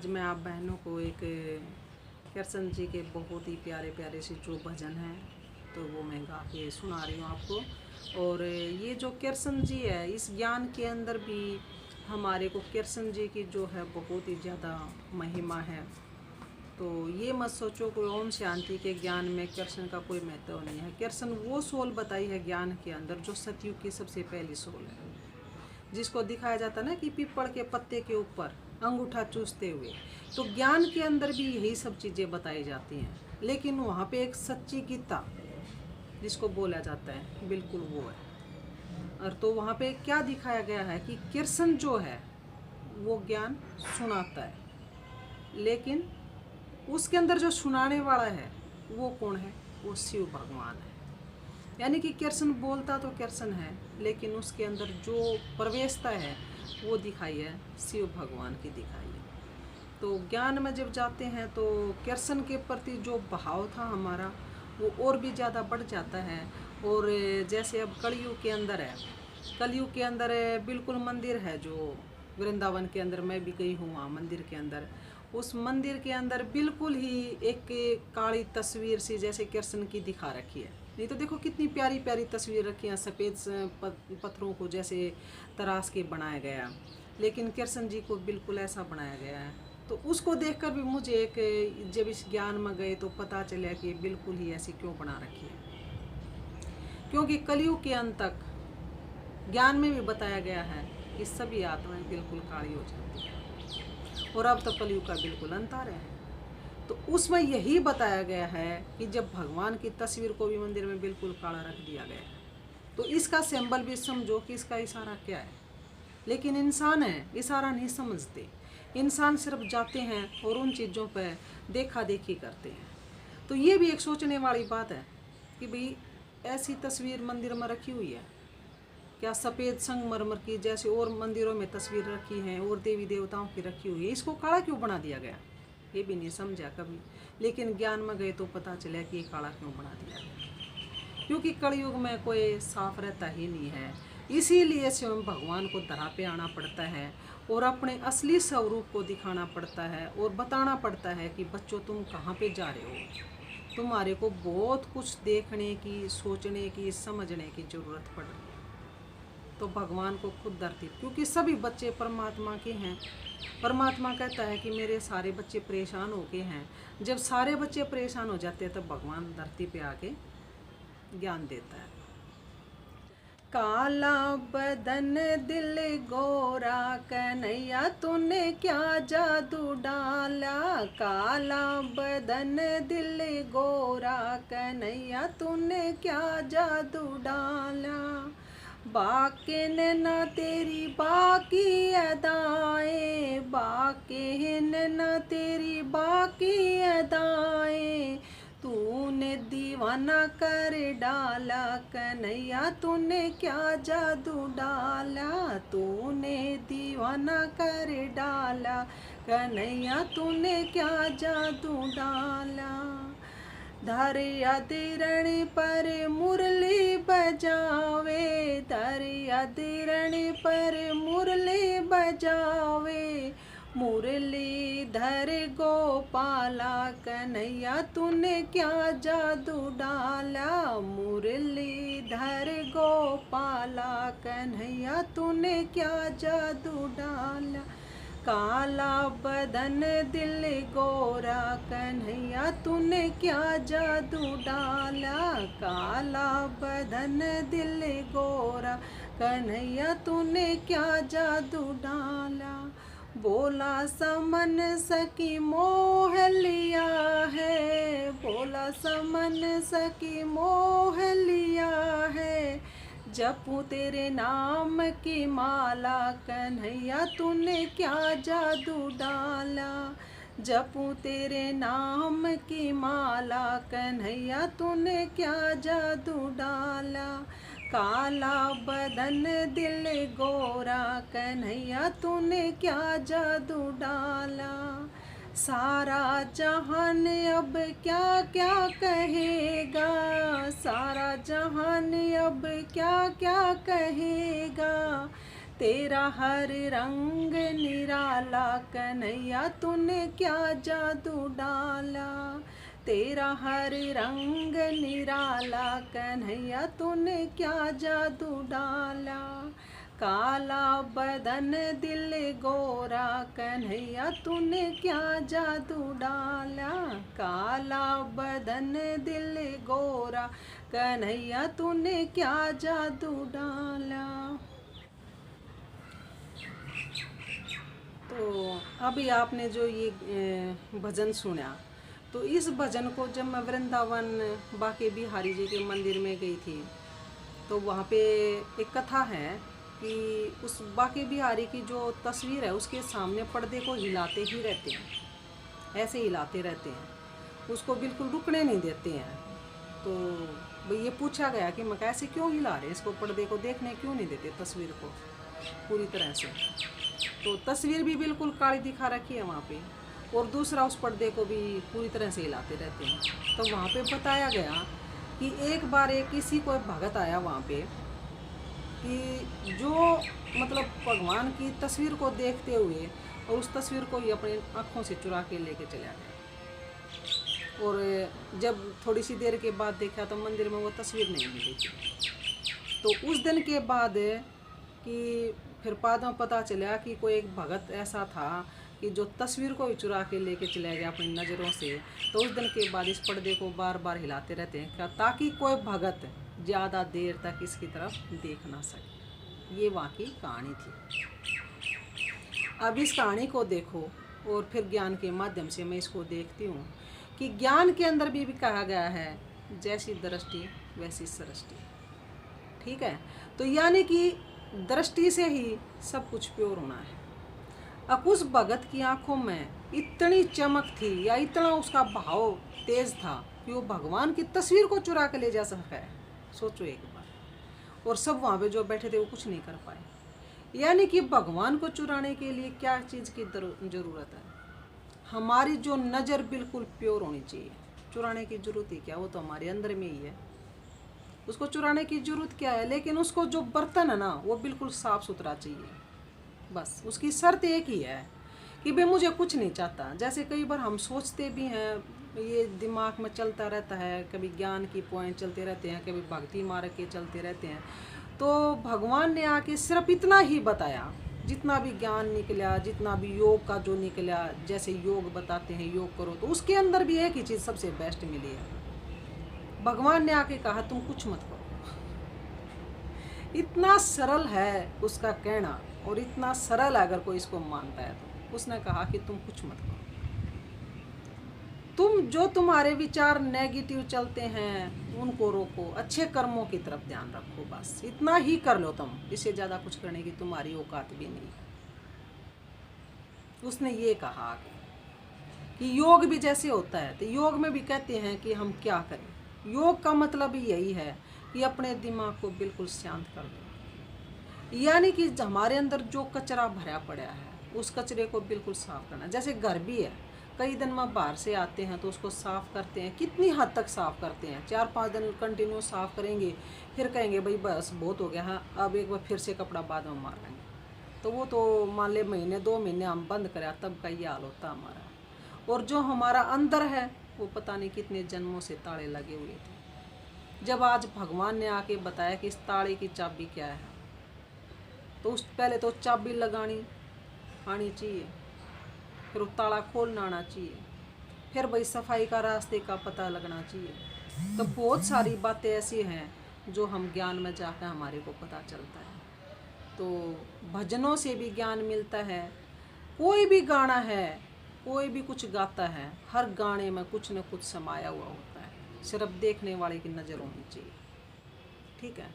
मैं आप बहनों को एक कृष्ण जी के बहुत ही प्यारे प्यारे से जो भजन हैं तो वो मैं गा के सुना रही हूँ आपको। और ये जो कृष्ण जी है, इस ज्ञान के अंदर भी हमारे को कृष्ण जी की जो है बहुत ही ज़्यादा महिमा है। तो ये मत सोचो कोई ओम शांति के ज्ञान में कृष्ण का कोई महत्व नहीं है। कृष्ण वो सोल बताई है ज्ञान के अंदर जो सतयुग की सबसे पहली सोल है, जिसको दिखाया जाता ना कि पीपल के पत्ते के ऊपर अंगूठा चूसते हुए। तो ज्ञान के अंदर भी यही सब चीज़ें बताई जाती हैं, लेकिन वहाँ पे एक सच्ची गीता जिसको बोला जाता है बिल्कुल वो है। और तो वहाँ पे क्या दिखाया गया है कि कृष्ण जो है वो ज्ञान सुनाता है, लेकिन उसके अंदर जो सुनाने वाला है वो कौन है? वो शिव भगवान है। यानी कि कृष्ण बोलता तो कृष्ण है, लेकिन उसके अंदर जो प्रवेशता है वो दिखाई है शिव भगवान की दिखाई है। तो ज्ञान में जब जाते हैं तो कृष्ण के प्रति जो भाव था हमारा वो और भी ज़्यादा बढ़ जाता है। और जैसे अब कलयुग के अंदर है, कलयुग के अंदर बिल्कुल मंदिर है जो वृंदावन के अंदर, मैं भी गई हूँ वहाँ मंदिर के अंदर। उस मंदिर के अंदर बिल्कुल ही एक काली तस्वीर सी जैसे कृष्ण की दिखा रखी है। नहीं तो देखो कितनी प्यारी प्यारी तस्वीर रखी है, सफ़ेद पत्थरों को जैसे तराश के बनाया गया, लेकिन कृष्ण जी को बिल्कुल ऐसा बनाया गया है। तो उसको देखकर भी मुझे एक जब इस ज्ञान में गए तो पता चला कि बिल्कुल ही ऐसी क्यों बना रखी है। क्योंकि कलयुग के अंत तक ज्ञान में भी बताया गया है कि सभी आत्माएं बिल्कुल काली हो जाती हैं, और अब तो कलयुग का बिल्कुल अंत आ रहा है। तो उसमें यही बताया गया है कि जब भगवान की तस्वीर को भी मंदिर में बिल्कुल काला रख दिया गया है, तो इसका सिंबल भी समझो कि इसका इशारा क्या है। लेकिन इंसान है, इशारा नहीं समझते। इंसान सिर्फ जाते हैं और उन चीज़ों पर देखा देखी करते हैं। तो ये भी एक सोचने वाली बात है कि भाई ऐसी तस्वीर मंदिर में रखी हुई है, क्या सफ़ेद संगमरमर की जैसे और मंदिरों में तस्वीर रखी हैं और देवी देवताओं की रखी हुई है, इसको काला क्यों बना दिया गया? ये भी नहीं समझा कभी। लेकिन ज्ञान में गए तो पता चला कि ये काला क्यों बना दिया गया, क्योंकि कलयुग में कोई साफ रहता ही नहीं है। इसीलिए स्वयं भगवान को धरा पे आना पड़ता है और अपने असली स्वरूप को दिखाना पड़ता है और बताना पड़ता है कि बच्चों तुम कहाँ पे जा रहे हो, तुम्हारे को बहुत कुछ देखने की, सोचने की, समझने की ज़रूरत पड़ रही है। तो भगवान को खुद धरती, क्योंकि सभी बच्चे परमात्मा के हैं। परमात्मा कहता है कि मेरे सारे बच्चे परेशान हो गए हैं। जब सारे बच्चे परेशान हो जाते हैं तब भगवान धरती पे आके ज्ञान देता है। काला बदन दिल गोरा कन्हैया तूने क्या जादू डाला, काला बदन दिल गोरा कन्हैया तूने क्या जादू डाला। बाके नैना तेरी बाकी अदाएं, बाके नैना तेरी बाकी अदाएं, तूने दीवाना कर डाला कन्हैया तूने क्या जादू डाला, तूने दीवाना कर डाला कन्हैया तूने क्या जादू डाला। धरिया दिरणी पर मुरली बजावे, धरिया दिरणी पर मुरली बजावे, मुरली धर गोपाला कन्हैया तूने क्या जादू डाला, मुरली धर गोपाला कन्हैया तूने क्या जादू डाला। काला बदन दिल गोरा कन्हैया तूने क्या जादू डाला, काला बदन दिल गोरा कन्हैया तूने क्या जादू डाला। बोला समन सकी मोह लिया है, बोला समन सकी मोह लिया है, जपूं तेरे नाम की माला कन्हैया तूने क्या जादू डाला, जपूं तेरे नाम की माला कन्हैया तूने क्या जादू डाला। काला बदन दिल गोरा कन्हैया तूने क्या जादू डाला। सारा जहान अब क्या क्या कहेगा, सारा जहान अब क्या क्या कहेगा, तेरा हर रंग निराला कन्हैया तूने क्या जादू डाला। तेरा हर रंग निराला कन्हैया तूने क्या जादू डाला। काला बदन दिल गोरा कन्हैया तूने क्या जादू डाला। काला बदन दिल गोरा कन्हैया तूने क्या जादू डाला। तो अभी आपने जो ये भजन सुना, तो इस भजन को जब मैं वृंदावन बाके बिहारी जी के मंदिर में गई थी, तो वहाँ पे एक कथा है कि उस बाके बिहारी की जो तस्वीर है उसके सामने पर्दे को हिलाते ही रहते हैं, ऐसे हिलाते रहते हैं, उसको बिल्कुल रुकने नहीं देते हैं। तो भाई ये पूछा गया कि मैं कैसे क्यों हिला रहे हैं इसको, पर्दे को देखने क्यों नहीं देते तस्वीर को पूरी तरह से। तो तस्वीर भी बिल्कुल काली दिखा रखी है वहाँ पे, और दूसरा उस पर्दे को भी पूरी तरह से हिलाते रहते हैं। तो वहाँ पे बताया गया कि एक बार एक किसी को भगत आया वहाँ पे कि जो मतलब भगवान की तस्वीर को देखते हुए और उस तस्वीर को ही अपनी आँखों से चुरा के लेके चला गया, और जब थोड़ी सी देर के बाद देखा तो मंदिर में वो तस्वीर नहीं मिली थी। तो उस दिन के बाद कि फिर बाद में पता चला कि कोई एक भगत ऐसा था कि जो तस्वीर को ही चुरा के लेके चला गया अपनी नज़रों से। तो उस दिन के बाद इस पर्दे को बार बार हिलाते रहते हैं क्या, ताकि कोई भगत ज़्यादा देर तक इसकी तरफ देख ना सके। ये वहाँ की कहानी थी। अब इस कहानी को देखो और फिर ज्ञान के माध्यम से मैं इसको देखती हूँ कि ज्ञान के अंदर भी कहा गया है जैसी दृष्टि वैसी सृष्टि। ठीक है, तो यानी कि दृष्टि से ही सब कुछ प्योर होना है। अब उस भगत की आंखों में इतनी चमक थी या इतना उसका भाव तेज था कि वो भगवान की तस्वीर को चुरा के ले जा सका है। सोचो एक बार। और सब वहाँ पे जो बैठे थे वो कुछ नहीं कर पाए। यानी कि भगवान को चुराने के लिए क्या चीज़ की ज़रूरत है? हमारी जो नज़र बिल्कुल प्योर होनी चाहिए। चुराने की ज़रूरत ही क्या, वो तो हमारे अंदर में ही है, उसको चुराने की ज़रूरत क्या है। लेकिन उसको जो बर्तन है ना वो बिल्कुल साफ़ सुथरा चाहिए। बस उसकी शर्त एक ही है कि भाई मुझे कुछ नहीं चाहता। जैसे कई बार हम सोचते भी हैं, ये दिमाग में चलता रहता है, कभी ज्ञान की पॉइंट चलते रहते हैं, कभी भक्ति मार्ग के चलते रहते हैं। तो भगवान ने आके सिर्फ इतना ही बताया, जितना भी ज्ञान निकला, जितना भी योग का जो निकला, जैसे योग बताते हैं योग करो, तो उसके अंदर भी एक ही चीज़ सबसे बेस्ट मिली है। भगवान ने आके कहा तुम कुछ मत करो। इतना सरल है उसका कहना, और इतना सरल है अगर कोई इसको मानता है तो। उसने कहा कि तुम कुछ मत करो, तुम जो तुम्हारे विचार नेगेटिव चलते हैं उनको रोको, अच्छे कर्मों की तरफ ध्यान रखो, बस इतना ही कर लो तुम। इससे ज़्यादा कुछ करने की तुम्हारी औकात भी नहीं। उसने ये कहा कि योग भी जैसे होता है, तो योग में भी कहते हैं कि हम क्या करें। योग का मतलब यही है कि अपने दिमाग को बिल्कुल शांत कर दो। यानी कि हमारे अंदर जो कचरा भरा पड़ा है उस कचरे को बिल्कुल साफ करना। जैसे घर भी है, कई दिन में बाहर से आते हैं तो उसको साफ़ करते हैं। कितनी हद तक साफ़ करते हैं? 4-5 दिन कंटिन्यू साफ़ करेंगे, फिर कहेंगे भाई बस बहुत हो गया है, अब एक बार फिर से कपड़ा बाद में मार लेंगे। तो वो तो मान ले महीने 2 महीने हम बंद करें तब का ये हाल होता हमारा। और जो हमारा अंदर है वो पता नहीं कितने जन्मों से ताले लगे हुए थे। जब आज भगवान ने आके बताया कि इस ताले की चाबी क्या है, तो उस पहले तो चाबी लगानी आनी चाहिए, फिर ताला खोलना आना चाहिए, फिर भाई सफाई का रास्ते का पता लगना चाहिए। तो बहुत सारी बातें ऐसी हैं जो हम ज्ञान में जाकर हमारे को पता चलता है। तो भजनों से भी ज्ञान मिलता है। कोई भी गाना है, कोई भी कुछ गाता है, हर गाने में कुछ न कुछ समाया हुआ होता है, सिर्फ देखने वाले की नज़र होनी चाहिए। ठीक है,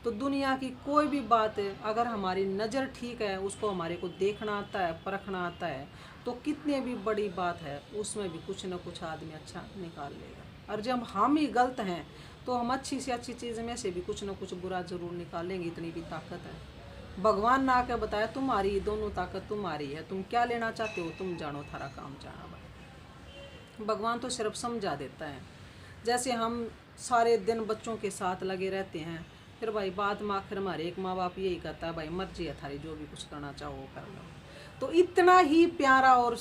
तो दुनिया की कोई भी बात अगर हमारी नज़र ठीक है, उसको हमारे को देखना आता है, परखना आता है, तो कितनी भी बड़ी बात है उसमें भी कुछ न कुछ आदमी अच्छा निकाल लेगा। और जब हम ही गलत हैं तो हम अच्छी से अच्छी चीज़ में से भी कुछ न कुछ बुरा ज़रूर निकालेंगे, इतनी भी ताकत है। भगवान ने आके बताया तुम्हारी दोनों ताकत तुम्हारी है, तुम क्या लेना चाहते हो तुम जानो, थारा काम जाना भाई। भगवान तो सिर्फ समझा देता है। जैसे हम सारे दिन बच्चों के साथ लगे रहते हैं, फिर भाई बाद में आखिर हमारे एक माँ बाप यही कहता है भाई मर्जी है थारी, जो भी कुछ करना चाहो वो कर लो। तो इतना ही प्यारा और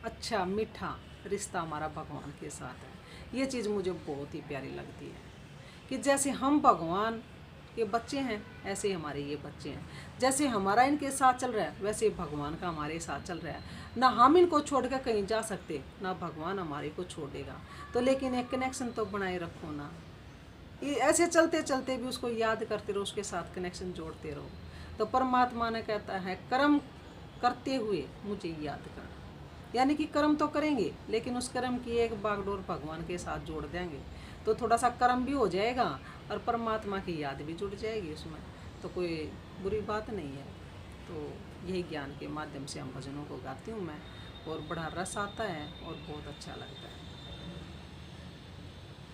अच्छा मीठा रिश्ता हमारा भगवान के साथ है। ये चीज़ मुझे बहुत ही प्यारी लगती है कि जैसे हम भगवान के बच्चे हैं ऐसे ही हमारे ये बच्चे हैं। जैसे हमारा इनके साथ चल रहा है वैसे भगवान का हमारे साथ चल रहा है। ना हम इनको छोड़ कर कहीं जा सकते, ना भगवान हमारे को छोड़ेगा। तो लेकिन एक कनेक्शन तो बनाए रखो ना, ये ऐसे चलते चलते भी उसको याद करते रहो, उसके साथ कनेक्शन जोड़ते रहो। तो परमात्मा ने कहता है कर्म करते हुए मुझे याद करना, यानी कि कर्म तो करेंगे लेकिन उस कर्म की एक बागडोर भगवान के साथ जोड़ देंगे तो थोड़ा सा कर्म भी हो जाएगा और परमात्मा की याद भी जुड़ जाएगी उसमें, तो कोई बुरी बात नहीं है। तो यही ज्ञान के माध्यम से हम भजनों को गाती हूँ मैं, और बड़ा रस आता है और बहुत अच्छा लगता है।